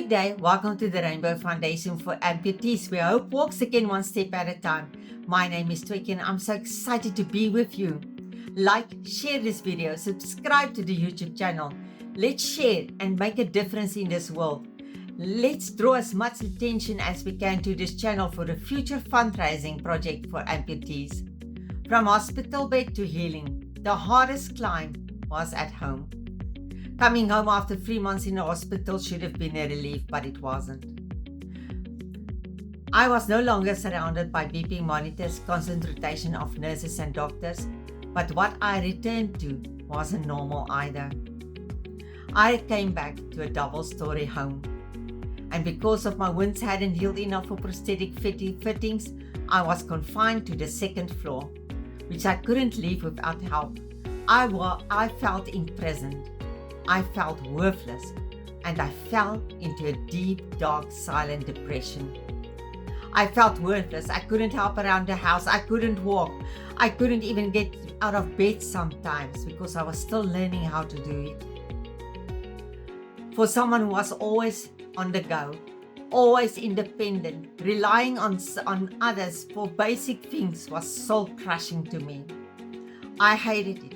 Good day, welcome to the Rainbow Foundation for Amputees, where hope walks again one step at a time. My name is Twiki and I'm so excited to be with you. Like, share this video, subscribe to the YouTube channel. Let's share and make a difference in this world. Let's draw as much attention as we can to this channel for the future fundraising project for amputees. From hospital bed to healing, the hardest climb was at home. Coming home after 3 months in the hospital should have been a relief, but it wasn't. I was no longer surrounded by beeping monitors, constant rotation of nurses and doctors, but what I returned to wasn't normal either. I came back to a double-story home, and because of my wounds hadn't healed enough for prosthetic fittings, I was confined to the second floor, which I couldn't leave without help. I felt imprisoned. I felt worthless, and I fell into a deep, dark, silent depression. I felt worthless. I couldn't help around the house. I couldn't walk. I couldn't even get out of bed sometimes because I was still learning how to do it. For someone who was always on the go, always independent, relying on others for basic things was soul-crushing to me. I hated it.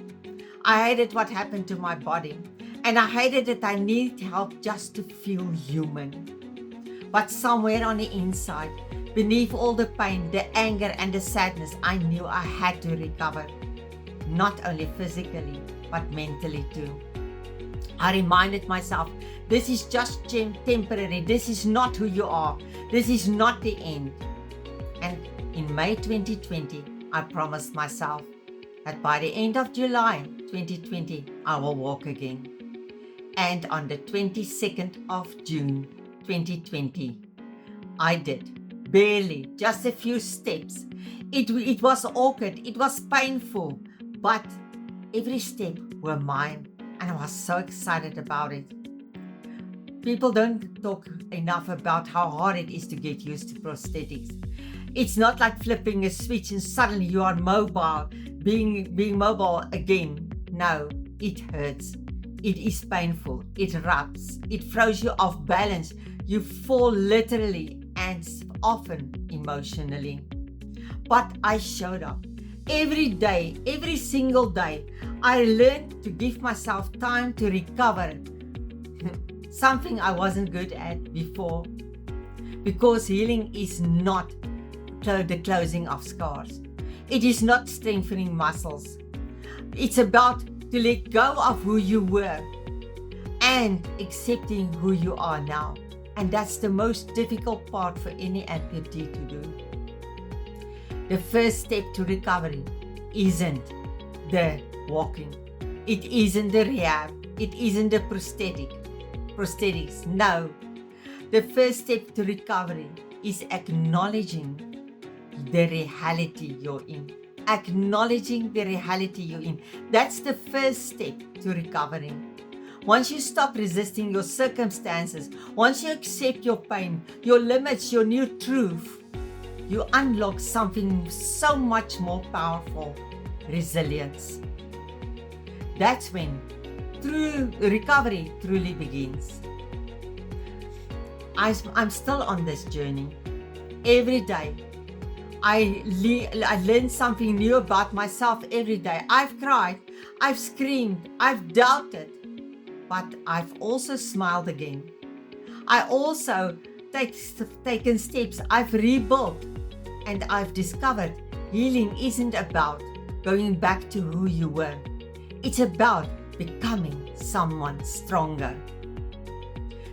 I hated what happened to my body. And I hated that I needed help just to feel human. But somewhere on the inside, beneath all the pain, the anger and the sadness, I knew I had to recover. Not only physically, but mentally too. I reminded myself, this is just temporary. This is not who you are. This is not the end. And in May 2020, I promised myself that by the end of July 2020, I will walk again. And on the 22nd of June 2020, I did. Barely, just a few steps. It was awkward, it was painful, but every step were mine, and I was so excited about it. People don't talk enough about how hard it is to get used to prosthetics. It's not like flipping a switch and suddenly you are mobile, being mobile again. No, it hurts. It is painful, it rubs, it throws you off balance. You fall literally and often emotionally. But I showed up. Every day, every single day, I learned to give myself time to recover. Something I wasn't good at before. Because healing is not the closing of scars. It is not strengthening muscles. It's about to let go of who you were and accepting who you are now. And that's the most difficult part for any amputee to do. The first step to recovery isn't the walking. It isn't the rehab. It isn't the prosthetics. No. The first step to recovery is acknowledging the reality you're in. Acknowledging the reality you're in. That's the first step to recovering. Once you stop resisting your circumstances, once you accept your pain, your limits, your new truth, you unlock something so much more powerful: resilience. That's when true recovery truly begins. I'm still on this journey. Every day, I learned something new about myself every day. I've cried, I've screamed, I've doubted, but I've also smiled again. I also taken steps, I've rebuilt, and I've discovered healing isn't about going back to who you were. It's about becoming someone stronger.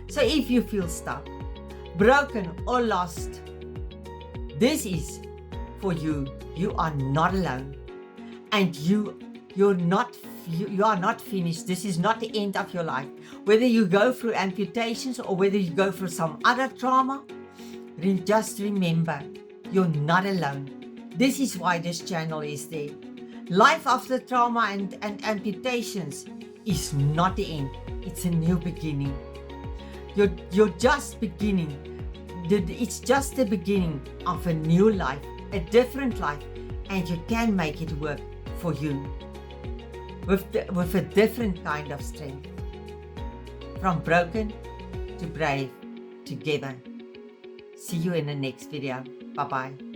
So if you feel stuck, broken or lost, this is for you. You are not alone, and you are not finished. This is not the end of your life. Whether you go through amputations or whether you go through some other trauma, just remember, you're not alone. This is why this channel is there. Life after trauma and amputations is not the end. It's a new beginning. You're just beginning. It's just the beginning of a new life, a different life, and you can make it work for you with a different kind of strength. From broken to brave, together. See you in the next video. Bye bye.